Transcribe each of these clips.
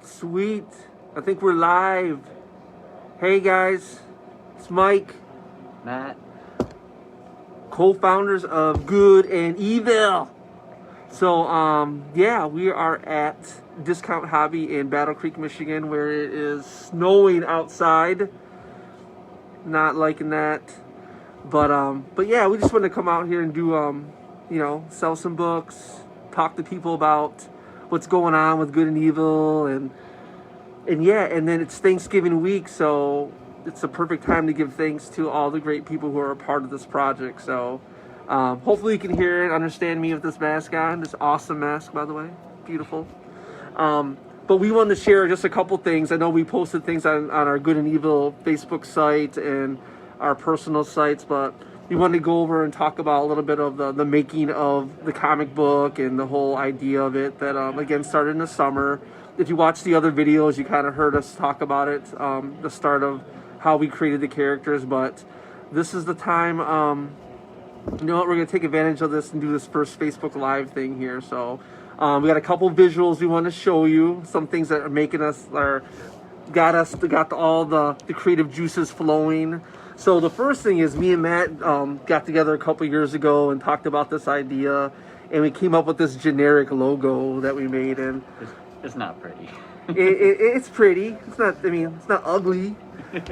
Sweet. I think we're live. Hey guys, it's Mike. Matt. Co-founders of Good and Evil. So, yeah, we are at Discount Hobby in Battle Creek, Michigan, where it is snowing outside. Not liking that. But yeah, we just wanted to come out here and do, sell some books, talk to people about what's going on with Good and Evil, and then it's Thanksgiving week, so it's a perfect time to give thanks to all the great people who are a part of this project. So hopefully you can hear and understand me with this mask on. This awesome mask, by the way. Beautiful. But we wanted to share just a couple things. I know we posted things on our Good and Evil Facebook site and our personal sites, but we wanted to go over and talk about a little bit of the making of the comic book and the whole idea of it that, again, started in the summer. If you watch the other videos, you kind of heard us talk about it, the start of how we created the characters. But this is the time, you know what, we're going to take advantage of this and do this first Facebook Live thing here. So we got a couple visuals we want to show you, some things that are making us, got all the creative juices flowing. So the first thing is me and Matt got together a couple years ago and talked about this idea, and we came up with this generic logo that we made. And it's not pretty. It's pretty. It's not. I mean, it's not ugly,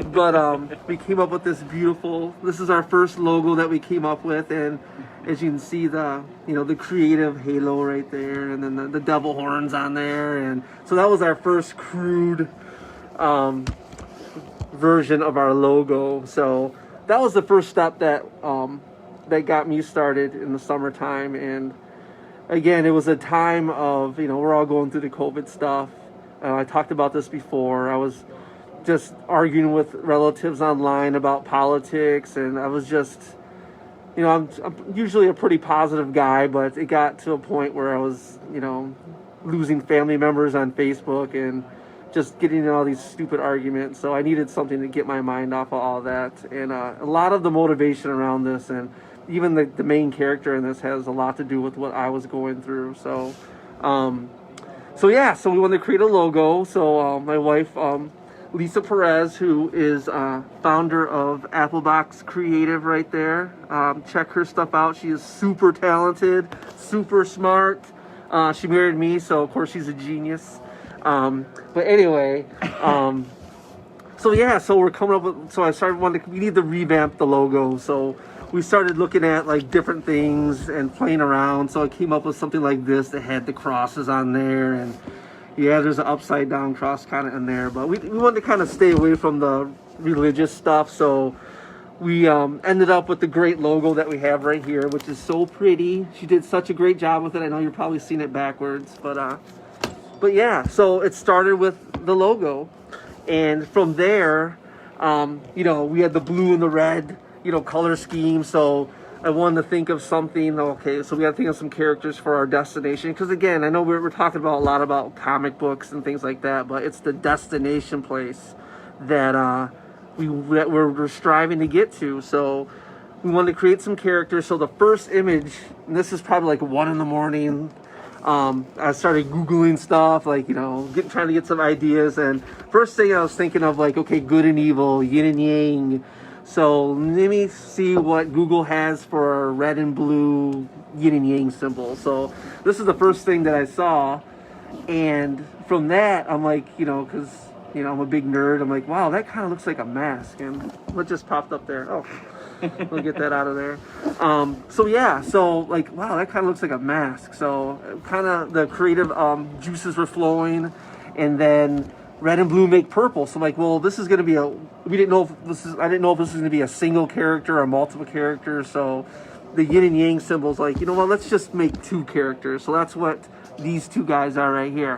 but we came up with this beautiful. This is our first logo that we came up with, and as you can see, the creative halo right there, and then the devil horns on there, and so that was our first crude version of our logo. So that was the first step that got me started in the summertime. And again, it was a time of, we're all going through the COVID stuff. I talked about this before. I was just arguing with relatives online about politics, and I was just, I'm usually a pretty positive guy, but it got to a point where I was, losing family members on Facebook and just getting in all these stupid arguments. So I needed something to get my mind off of all that. And a lot of the motivation around this, and even the main character in this, has a lot to do with what I was going through. So so we wanted to create a logo. So my wife, Lisa Perez, who is founder of Applebox Creative right there, check her stuff out. She is super talented, super smart. She married me, so of course she's a genius. But anyway, so we're coming up with, so I started we need to revamp the logo. So we started looking at like different things and playing around. So I came up with something like this that had the crosses on there, and yeah, there's an upside down cross kind of in there, but we wanted to kind of stay away from the religious stuff. So we ended up with the great logo that we have right here, which is so pretty. She did such a great job with it. I know you're probably seeing it backwards, but yeah, so it started with the logo, and from there, we had the blue and the red, color scheme. So I wanted to think of something. Okay, so we got to think of some characters for our destination, because again, I know we're talking about a lot about comic books and things like that, but it's the destination place that we're striving to get to. So we wanted to create some characters. So the first image, and this is probably like 1 a.m. I started Googling stuff, like, trying to get some ideas. And first thing I was thinking of, like, okay, good and evil, yin and yang. So let me see what Google has for red and blue yin and yang symbol. So this is the first thing that I saw. And from that, I'm like, because, I'm a big nerd. I'm like, wow, that kind of looks like a mask. And what just popped up there? Oh. We'll get that out of there. So like, wow, that kind of looks like a mask. So kind of the creative juices were flowing, and then red and blue make purple. So I'm like, well, this is going to be I didn't know if this is going to be a single character or multiple characters. So the yin and yang symbol's like, let's just make 2 characters. So that's what these 2 guys are right here.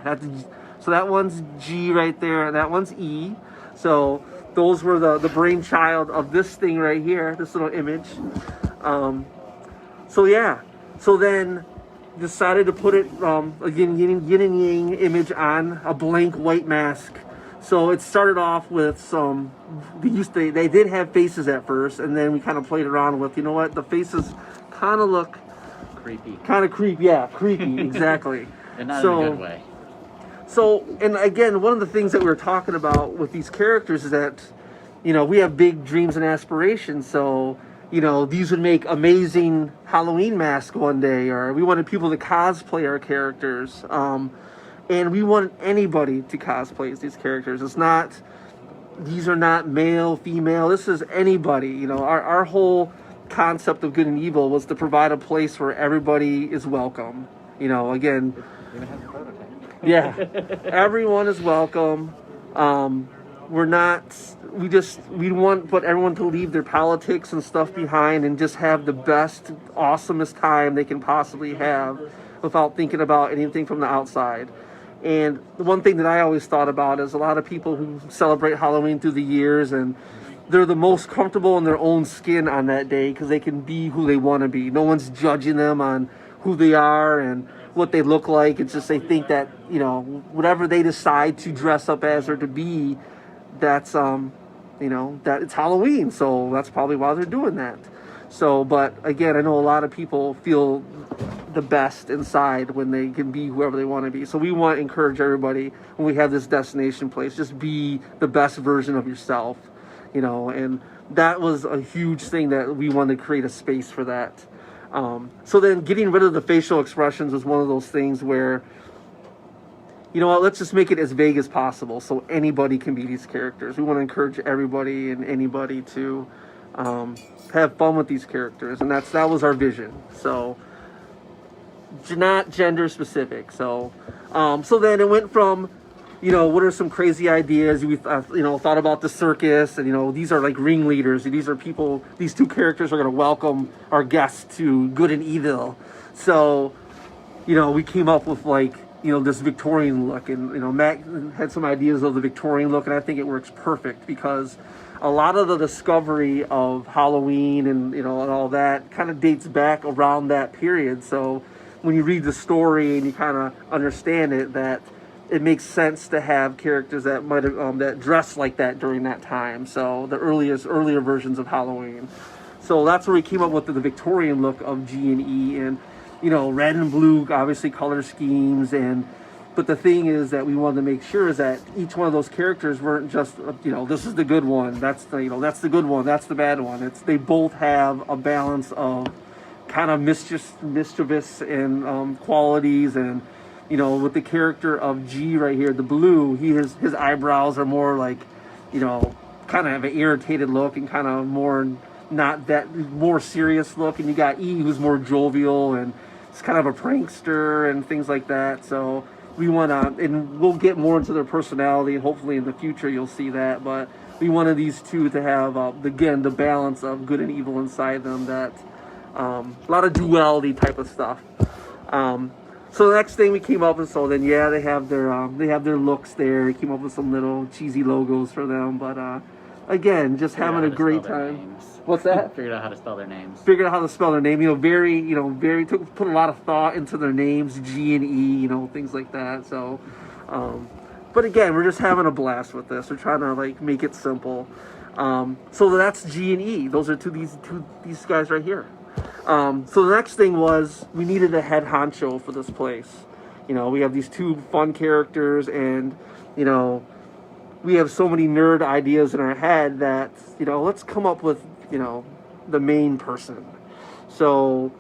So that one's G right there, and that one's E. So those were the brainchild of this thing right here, this little image. So then decided to put it, again, yin and yang image on a blank white mask. So it started off with they did have faces at first, and then we kind of played around with, the faces kind of look creepy. Kind of creepy, yeah, creepy, exactly. And not in a good way. So, and again, one of the things that we were talking about with these characters is that, we have big dreams and aspirations. So, these would make amazing Halloween masks one day, or we wanted people to cosplay our characters. And we want anybody to cosplay these characters. These are not male, female. This is anybody. Our whole concept of good and evil was to provide a place where everybody is welcome. Again, Even has a prototype. yeah, everyone is welcome. We want everyone to leave their politics and stuff behind and just have the best, awesomest time they can possibly have without thinking about anything from the outside. And the one thing that I always thought about is a lot of people who celebrate Halloween through the years, and they're the most comfortable in their own skin on that day because they can be who they want to be. No one's judging them on who they are and what they look like. It's just they think that, whatever they decide to dress up as or to be, that's, that it's Halloween. So that's probably why they're doing that. So, but again, I know a lot of people feel the best inside when they can be whoever they want to be. So we want to encourage everybody when we have this destination place, just be the best version of yourself, and that was a huge thing that we wanted to create a space for that. So then getting rid of the facial expressions was one of those things where, let's just make it as vague as possible so anybody can be these characters. We want to encourage everybody and anybody to have fun with these characters, and that was our vision. So not gender specific. So then it went from, what are some crazy ideas we thought about the circus, and these are like ringleaders. These are people. These two characters are going to welcome our guests to Good and Evil. So we came up with this Victorian look, and Matt had some ideas of the Victorian look, and I think it works perfect because a lot of the discovery of Halloween and and all that kind of dates back around that period. So when you read the story and you kind of understand it, that it makes sense to have characters that might have that dress like that during that time. So the earlier versions of Halloween. So that's where we came up with the Victorian look of G&E, and red and blue, obviously color schemes. But the thing is that we wanted to make sure is that each one of those characters weren't just, this is the good one, that's the, that's the good one, that's the bad one. They both have a balance of kind of mischievous and qualities. And, with the character of G right here, the blue, his eyebrows are more like, kind of have an irritated look and kind of more, not that, more serious look. And you got E, who's more jovial and it's kind of a prankster and things like that. So we want to, and we'll get more into their personality, and hopefully in the future you'll see that. But we wanted these two to have, again, the balance of good and evil inside them. That a lot of duality type of stuff. So the next thing we came up with, so then they have their looks there. We came up with some little cheesy logos for them, but again, just having a great time. What's that? Figured out how to spell their names. Figured out how to spell their name. Put a lot of thought into their names, G and E, things like that. So, but again, we're just having a blast with this. We're trying to make it simple. So that's G and E. Those are these guys right here. So the next thing was we needed a head honcho for this place. We have these two fun characters, and we have so many nerd ideas in our head that let's come up with the main person. So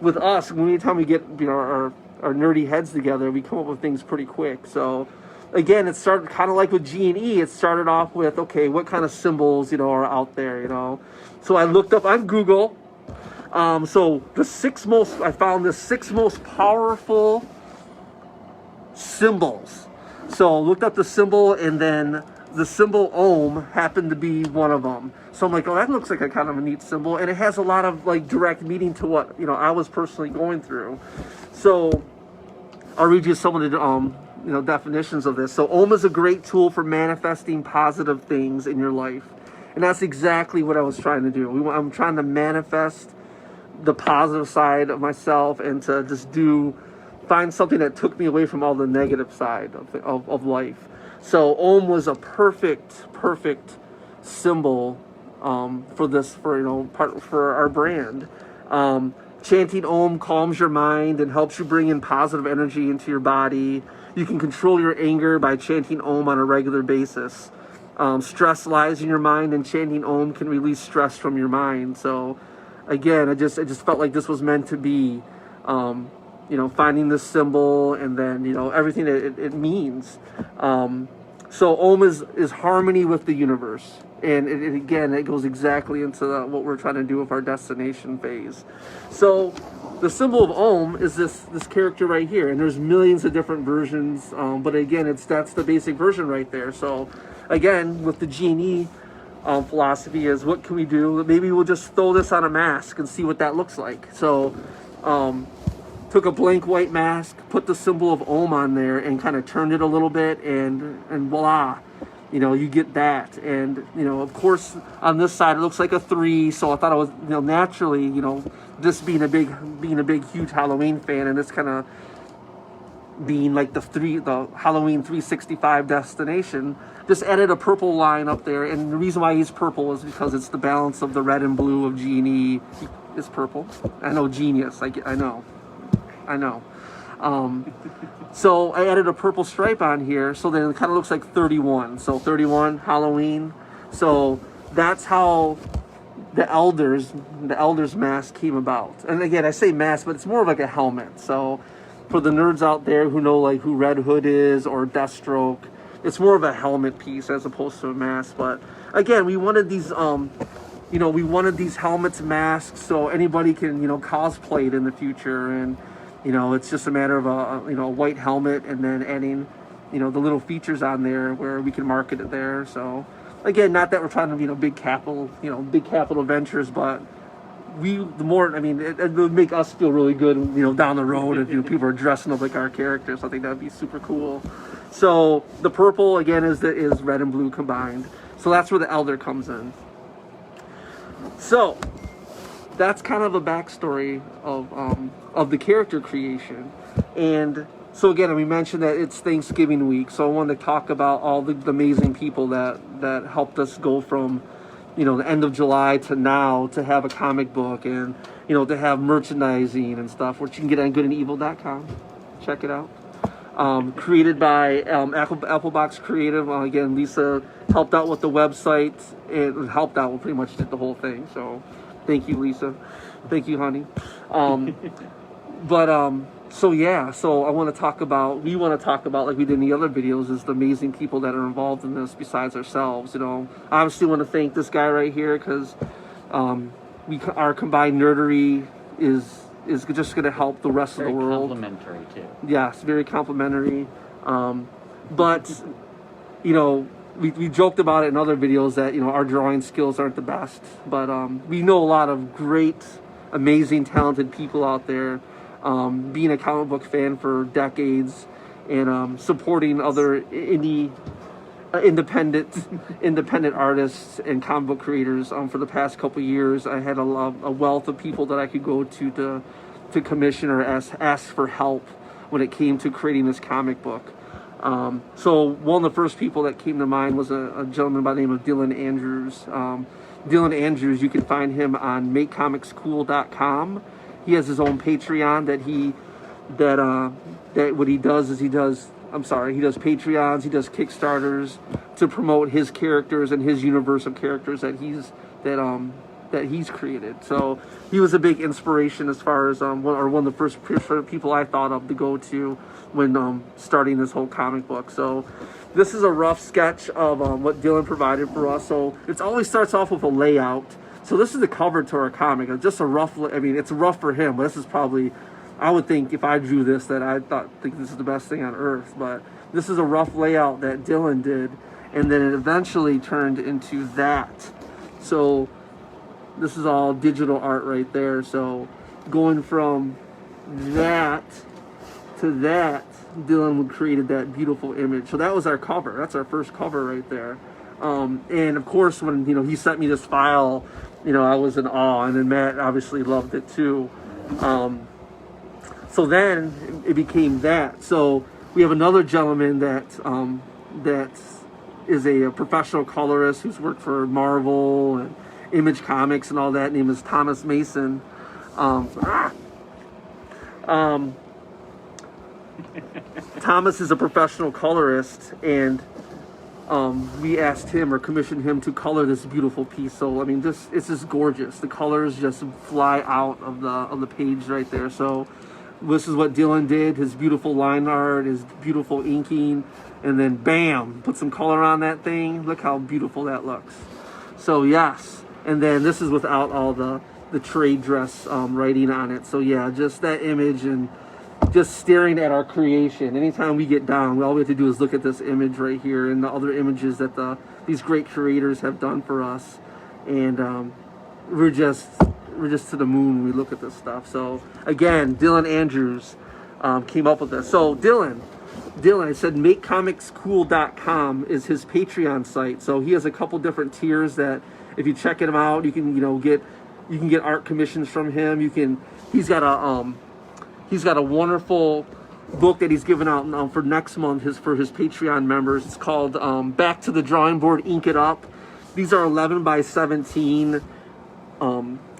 with us, anytime we get our nerdy heads together, we come up with things pretty quick. So again, it started kind of like with G and E. It started off with, okay, what kind of symbols are out there. So I looked up on Google. So I found the 6 most powerful symbols. So I looked up the symbol, and then the symbol Ohm happened to be one of them. So I'm like, oh, that looks like a kind of a neat symbol, and it has a lot of direct meaning to what I was personally going through. So I'll read you some of the definitions of this. So Ohm is a great tool for manifesting positive things in your life, and that's exactly what I was trying to do. I'm trying to manifest the positive side of myself, and to just find something that took me away from all the negative side of life. So Ohm was a perfect symbol for our brand. Chanting Ohm calms your mind and helps you bring in positive energy into your body. You can control your anger by chanting Om on a regular basis. Stress lies in your mind, and chanting Om can release stress from your mind. So, again, I just felt like this was meant to be, finding this symbol and then, everything that it means. So Om is harmony with the universe. And it goes exactly into what we're trying to do with our destination phase. So the symbol of Om is this character right here. And there's millions of different versions. But again, that's the basic version right there. So again, with the G&E philosophy is, what can we do? Maybe we'll just throw this on a mask and see what that looks like. So took a blank white mask, put the symbol of Om on there, and kind of turned it a little bit, and voila, you get that. And of course, on this side it looks like a 3, so I thought I was, naturally, just being a big huge Halloween fan, and this kind of being like the Halloween 365 destination, just added a purple line up there. And the reason why I use purple is because it's the balance of the red and blue of G&E is purple. I know, genius. I know. So I added a purple stripe on here, so then it kind of looks like 31. So 31, Halloween. So that's how the elders mask came about. And again, I say mask, but it's more of like a helmet. So for the nerds out there who know like who Red Hood is or Deathstroke, it's more of a helmet piece as opposed to a mask. But again, we wanted these these helmets, masks, so anybody can cosplay it in the future. And it's just a matter of a white helmet, and then adding the little features on there where we can market it there. So again, not that we're trying to big capital ventures, but it would make us feel really good down the road if people are dressing up like our characters. I think that would be super cool. So the purple again is red and blue combined. So that's where the elder comes in. So that's kind of a backstory of the character creation. And so again, we mentioned that it's Thanksgiving week, so I wanted to talk about all the amazing people that helped us go from the end of July to now to have a comic book, and to have merchandising and stuff, which you can get on GOOD&EVILLE.com. Check it out. Created by Applebox Creative. Again, Lisa helped out with the website and pretty much did the whole thing. So thank you, Lisa. Thank you, honey. So we want to talk about, like we did in the other videos, is the amazing people that are involved in this besides ourselves. Obviously want to thank this guy right here, because our combined nerdery is just going to help the rest of the world. Very complimentary too. Yes, very complimentary. But we joked about it in other videos that our drawing skills aren't the best, but we know a lot of great, amazing, talented people out there. Being a comic book fan for decades, and supporting other independent artists and comic book creators for the past couple years, I had a wealth of people that I could go to commission or ask for help when it came to creating this comic book. So one of the first people that came to mind was a gentleman by the name of Dylan Andrews. Dylan Andrews, you can find him on MakeComicsCool.com. He has his own Patreon that what he does is he does Patreons, he does Kickstarters to promote his characters and his universe of characters that he's created. So he was a big inspiration as far as one of the first people I thought of to go to when starting this whole comic book. So this is a rough sketch of what Dylan provided for us. So it always starts off with a layout. So this is the cover to our comic. It's just a rough, it's rough for him, but this is probably, I would think if I drew this that I think this is the best thing on earth. But this is a rough layout that Dylan did, and then it eventually turned into that. So this is all digital art right there. So going from that to that, Dylan created that beautiful image. So that was our cover. That's our first cover right there. And of course, when he sent me this file, I was in awe, and then Matt obviously loved it too. So then it became that. So we have another gentleman that is a professional colorist who's worked for Marvel and Image Comics and all that. Name is Thomas Thomas is a professional colorist, and we asked him or commissioned him to color this beautiful piece. So I mean, it's just gorgeous. The colors just fly out of the page right there. So this is what Dylan did. His beautiful line art, his beautiful inking, and then bam, put some color on that thing. Look how beautiful that looks. So yes, and then this is without all the trade dress writing on it. So yeah, just that image and just staring at our creation. Anytime we get down, all we have to do is look at this image right here and the other images that these great creators have done for us, and we're just to the moon when we look at this stuff. So again, Dylan Andrews came up with this. So Dylan, I said makecomicscool.com is his Patreon site. So he has a couple different tiers that if you check him out, you can get art commissions from him. He's got a wonderful book that he's given out for next month for his Patreon members. It's called Back to the Drawing Board, Ink It Up. These are 11 by 17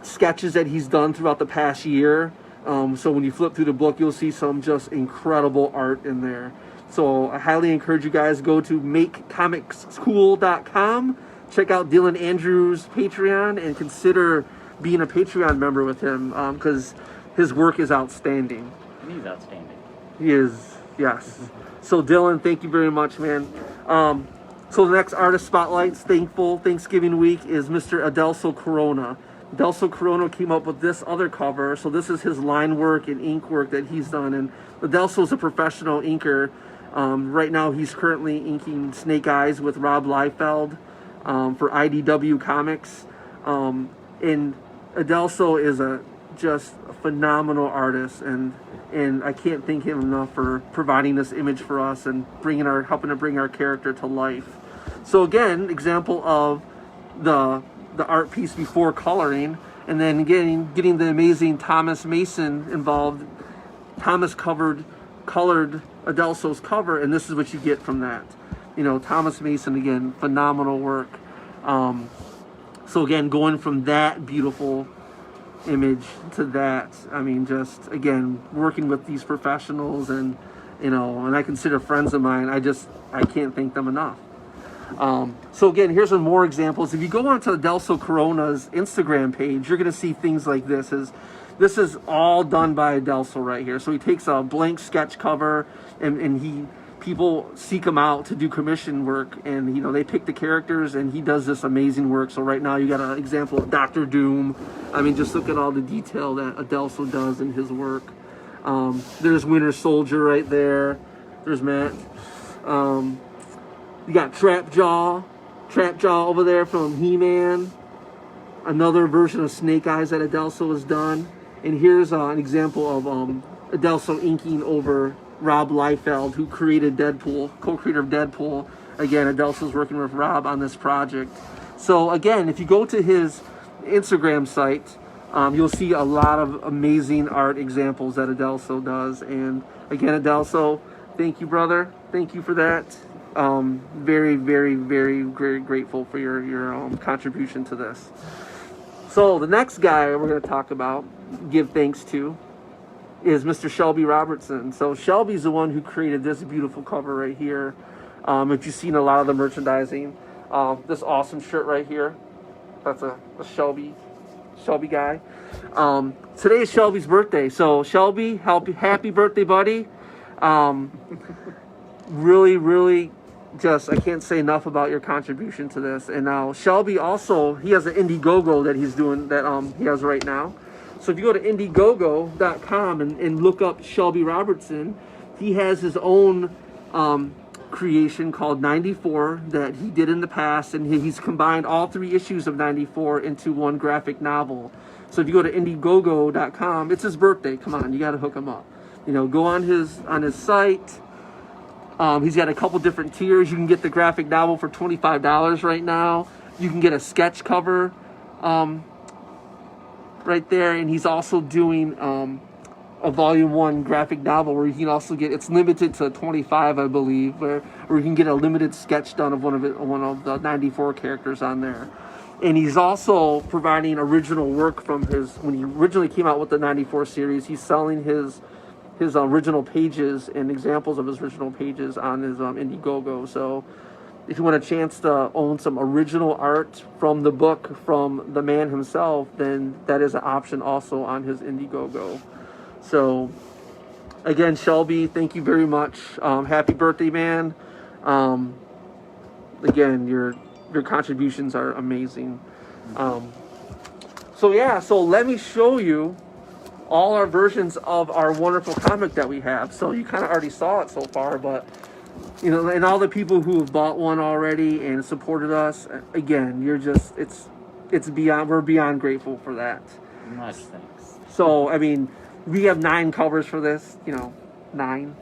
sketches that he's done throughout the past year. So when you flip through the book, you'll see some just incredible art in there. So I highly encourage you guys, go to makecomicscool.com, check out Dylan Andrews' Patreon, and consider being a Patreon member with him, because his work is outstanding. He's outstanding. He is, yes. So Dylan, thank you very much, man. So the next artist spotlights, thankful Thanksgiving week, is Mr. Adelso Corona. Adelso Corona came up with this other cover. So this is his line work and ink work that he's done. And Adelso is a professional inker. Right now he's currently inking Snake Eyes with Rob Liefeld for IDW Comics. And Adelso is just a phenomenal artist, and I can't thank him enough for providing this image for us and helping to bring our character to life. So again, example of the art piece before coloring, and then getting the amazing Thomas Mason involved. Thomas colored Adelso's cover, and this is what you get from that. Thomas Mason, again, phenomenal work. So again, going from that beautiful image to that, I mean, just again, working with these professionals, and and I consider friends of mine, I can't thank them enough. So again, here's some more examples. If you go onto Adelso Corona's Instagram page, you're going to see things like this. This is all done by Adelso right here. So he takes a blank sketch cover, and people seek him out to do commission work, and they pick the characters, and he does this amazing work. So right now you got an example of Dr. Doom. I mean, just look at all the detail that Adelso does in his work. There's Winter Soldier right there. There's Matt. You got Trapjaw over there from He-Man. Another version of Snake Eyes that Adelso has done. And here's an example of Adelso inking over Rob Liefeld, who created Deadpool, co-creator of Deadpool. Again, Adelso's working with Rob on this project. So again, if you go to his Instagram site, you'll see a lot of amazing art examples that Adelso does. And again, Adelso, thank you, brother. Thank you for that. Very, very, very, very grateful for your contribution to this. So the next guy we're going to talk about, give thanks to, is Mr. Shelby Robertson. So Shelby's the one who created this beautiful cover right here. If you've seen a lot of the merchandising, this awesome shirt right here, that's a Shelby guy. Today is Shelby's birthday. So Shelby, happy birthday, buddy. Really, really, I can't say enough about your contribution to this. And now Shelby also, he has an Indiegogo that he's doing, that he has right now. So if you go to Indiegogo.com and look up Shelby Robertson, he has his own creation called 94 that he did in the past, and he's combined all 3 issues of 94 into one graphic novel. So if you go to Indiegogo.com, it's his birthday. Come on, you got to hook him up. Go on his site. He's got a couple different tiers. You can get the graphic novel for $25 right now. You can get a sketch cover right there, and he's also doing a volume 1 graphic novel where you can also get, it's limited to 25, I believe, where you can get a limited sketch done of one of the 94 characters on there. And he's also providing original work from when he originally came out with the 94 series. He's selling his his original pages and examples of his original pages on his Indiegogo. So if you want a chance to own some original art from the book from the man himself, then that is an option also on his Indiegogo. So again, Shelby, thank you very much. Happy birthday, man. Again, your contributions are amazing. So yeah, so let me show you all our versions of our wonderful comic that we have. So you kind of already saw it so far, but you know, and all the people who have bought one already and supported us, again, you're just, it's beyond, we're beyond grateful for that. Much thanks. So, I mean, we have 9 covers for this, you know, 9.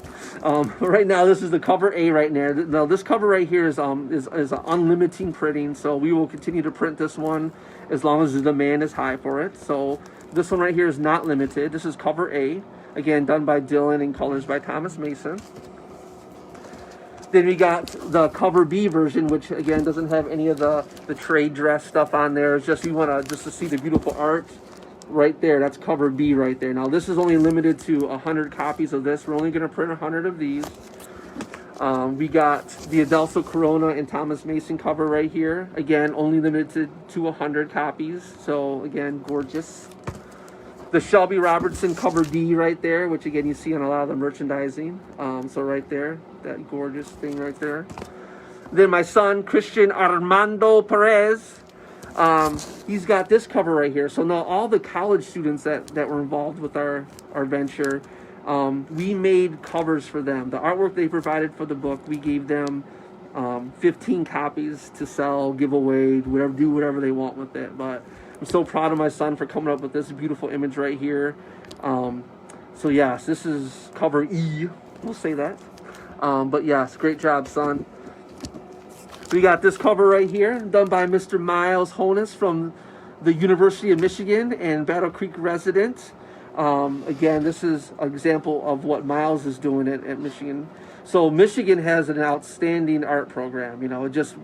Right now, this is the cover A right now. Now, this cover right here is unlimited printing, so we will continue to print this one as long as the demand is high for it. So this one right here is not limited. This is cover A, again, done by Dylan and colors by Thomas Mason. Then we got the cover B version, which again doesn't have any of the trade dress stuff on there. It's just, we want to see the beautiful art right there. That's cover B right there. Now this is only limited to 100 copies of this. We're only going to print 100 of these. We got the Adelso Corona and Thomas Mason cover right here. Again, only limited to 100 copies. So again, gorgeous. The Shelby Robertson cover D right there, which again you see on a lot of the merchandising. So right there, that gorgeous thing right there. Then my son, Christian Armando Perez, he's got this cover right here. So now all the college students that were involved with our venture, we made covers for them. The artwork they provided for the book, we gave them 15 copies to sell, give away, whatever, do whatever they want with it. But I'm so proud of my son for coming up with this beautiful image right here. So yes, this is cover E, we'll say that. But yes, great job, son. We got this cover right here, done by Mr. Miles Honus from the University of Michigan and Battle Creek resident. Again, this is an example of what Miles is doing at Michigan. So Michigan has an outstanding art program. You know, just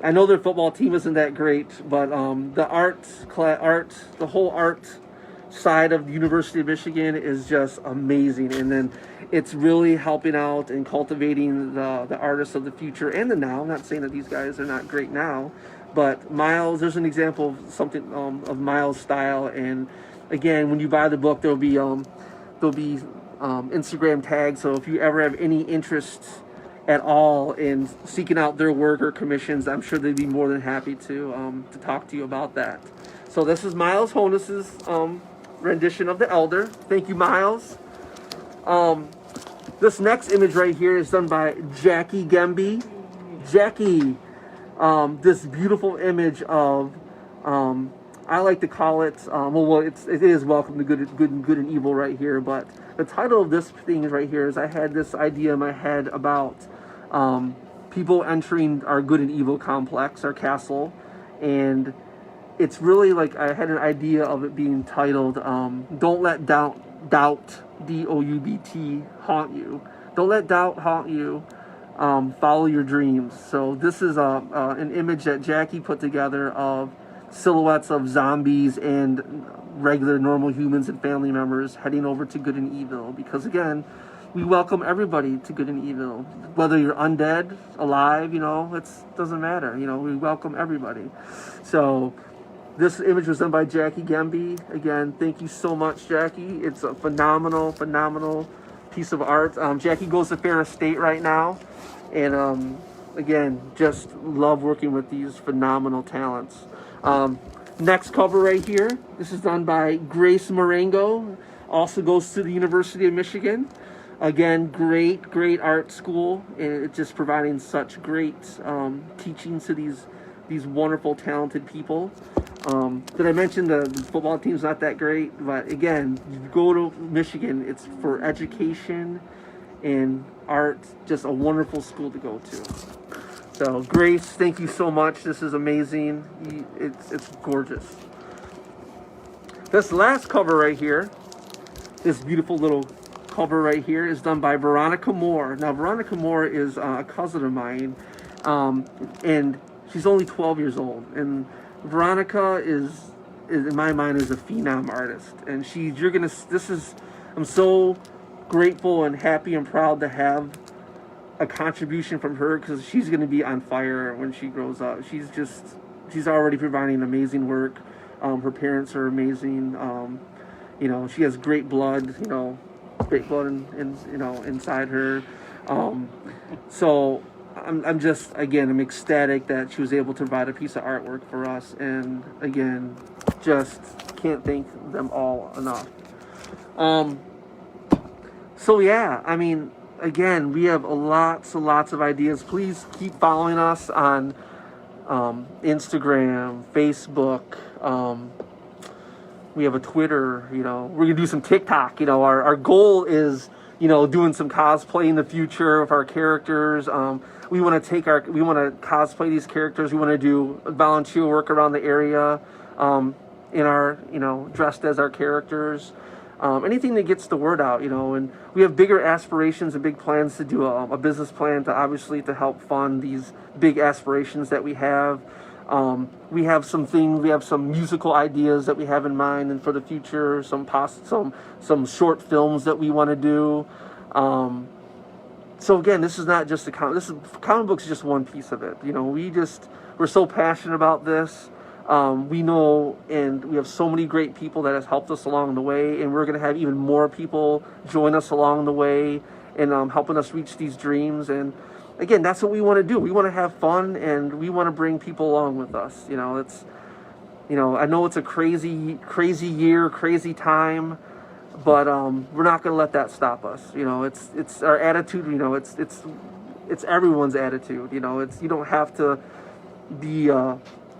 I know their football team isn't that great, but the whole art side of the University of Michigan is just amazing. And then it's really helping out and cultivating the artists of the future and the now. I'm not saying that these guys are not great now, but Miles, there's an example of something of Miles' style. And again, when you buy the book, there'll be Instagram tags. So if you ever have any interest at all in seeking out their work or commissions, I'm sure they'd be more than happy to talk to you about that. So this is Miles Honus's rendition of the Elder. Thank you, Miles. This next image right here is done by Jackie Gemby. Jackie, this beautiful image of I like to call it it is Welcome to Good and Evil right here, but the title of this thing right here is, I had this idea in my head about people entering our Good and Evil complex, our castle, and it's really like I had an idea of it being titled Don't Let Doubt, D-O-U-B-T, haunt you. Don't let doubt haunt you. Follow your dreams. So this is an image that Jackie put together of silhouettes of zombies and regular normal humans and family members heading over to Good and Evil, because again, we welcome everybody to Good and Evil, whether you're undead, alive, you know, it doesn't matter, you know, we welcome everybody. So this image was done by Jackie Gemby. Again, thank you so much, Jackie. It's a phenomenal piece of art. Jackie goes to Ferris State right now, and again, just love working with these phenomenal talents. Next cover right here, this is done by Grace Marengo, also goes to the University of Michigan. Again, great art school, and it's just providing such great teachings to these wonderful, talented people. Did I mention the football team's not that great? But again, you go to Michigan, it's for education and art, just a wonderful school to go to. So Grace, thank you so much. This is amazing. It's gorgeous. This last cover right here, this beautiful little cover right here, is done by Veronica Moore. Now Veronica Moore is a cousin of mine, and she's only 12 years old. And Veronica is in my mind, is a phenom artist. And I'm so grateful and happy and proud to have a contribution from her, because she's going to be on fire when she grows up. She's already providing amazing work. Her parents are amazing. You know, she has great blood. You know, great blood inside her. So I'm just, again, I'm ecstatic that she was able to provide a piece of artwork for us, and again, just can't thank them all enough. So yeah, I mean, again, we have lots and lots of ideas. Please keep following us on Instagram, Facebook. We have a Twitter. You know, we're gonna do some TikTok. You know, our goal is, you know, doing some cosplay in the future of our characters. We want to cosplay these characters. We want to do volunteer work around the area, in our, you know, dressed as our characters. Anything that gets the word out, you know, and we have bigger aspirations and big plans to do a business plan to obviously to help fund these big aspirations that we have. We have some musical ideas that we have in mind and for the future, some short films that we want to do. So again, this is not just comic books is just one piece of it. You know, we're so passionate about this. We know, and we have so many great people that has helped us along the way, and we're going to have even more people join us along the way and helping us reach these dreams. And again, that's what we want to do. We want to have fun, and we want to bring people along with us. You know, I know it's a crazy, crazy year, crazy time, but we're not going to let that stop us. You know, it's our attitude. You know, it's everyone's attitude. You know, you don't have to be.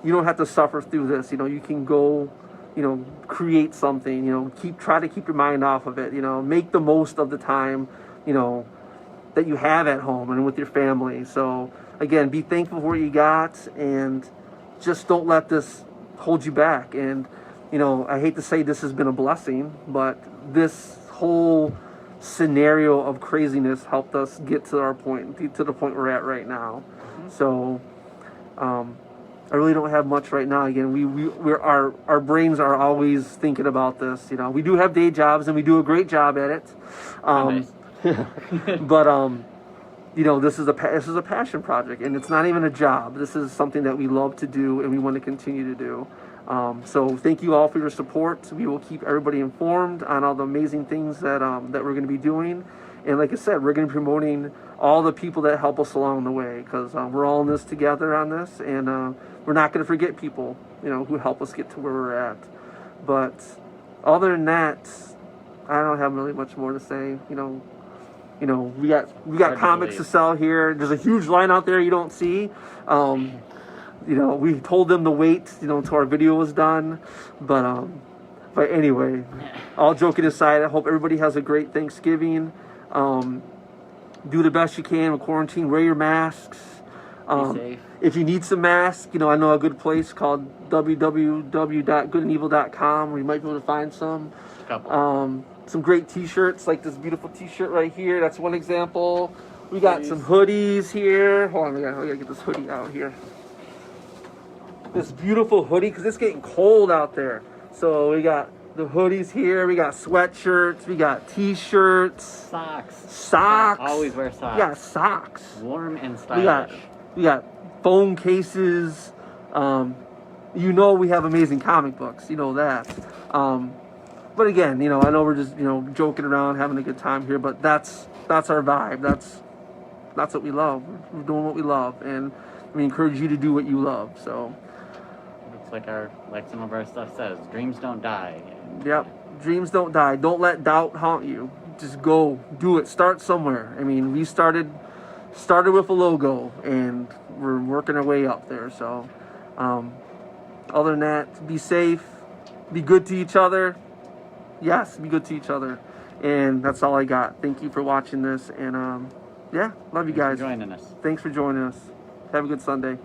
You don't have to suffer through this. You know, you can go, you know, create something. You know, try to keep your mind off of it. You know, make the most of the time, you know, that you have at home and with your family. So again, be thankful for what you got, and just don't let this hold you back. And you know, I hate to say this has been a blessing, but this whole scenario of craziness helped us get to the point we're at right now. So I really don't have much right now. Again, our brains are always thinking about this. You know, we do have day jobs and we do a great job at it. Nice. But you know, this is a passion project, and it's not even a job. This is something that we love to do and we want to continue to do. So thank you all for your support. We will keep everybody informed on all the amazing things that we're going to be doing. And like I said, we're going to be promoting all the people that help us along the way, because we're all in this together on this, and we're not going to forget people, you know, who help us get to where we're at. But other than that, I don't have really much more to say. You know, we got comics to sell here. There's a huge line out there you don't see. You know, we told them to wait, you know, until our video was done. But anyway, all joking aside, I hope everybody has a great Thanksgiving. Do the best you can with quarantine. Wear your masks. Be safe. If you need some masks, you know, I know a good place called www.goodandevil.com where you might be able to find some. Some great t-shirts, like this beautiful t-shirt right here. That's one example. We got some hoodies here. Hold on, we gotta get this hoodie out here. This beautiful hoodie, because it's getting cold out there. So we got the hoodies here. We got sweatshirts. We got t-shirts. Socks. Always wear socks. Yeah, socks. Warm and stylish. We got phone cases. You know, we have amazing comic books. You know that. But again, you know, I know we're just, you know, joking around, having a good time here, but that's our vibe. That's what we love. We're doing what we love, and we encourage you to do what you love. So Looks like some of our stuff says, dreams don't die. Yep, dreams don't die. Don't let doubt haunt you. Just go, do it. Start somewhere. I mean, we started with a logo, and we're working our way up there. So, other than that, be safe, be good to each other. Yes, be good to each other. And that's all I got. Thank you for watching this. And yeah, love you guys. Thanks for joining us. Thanks for joining us. Have a good Sunday.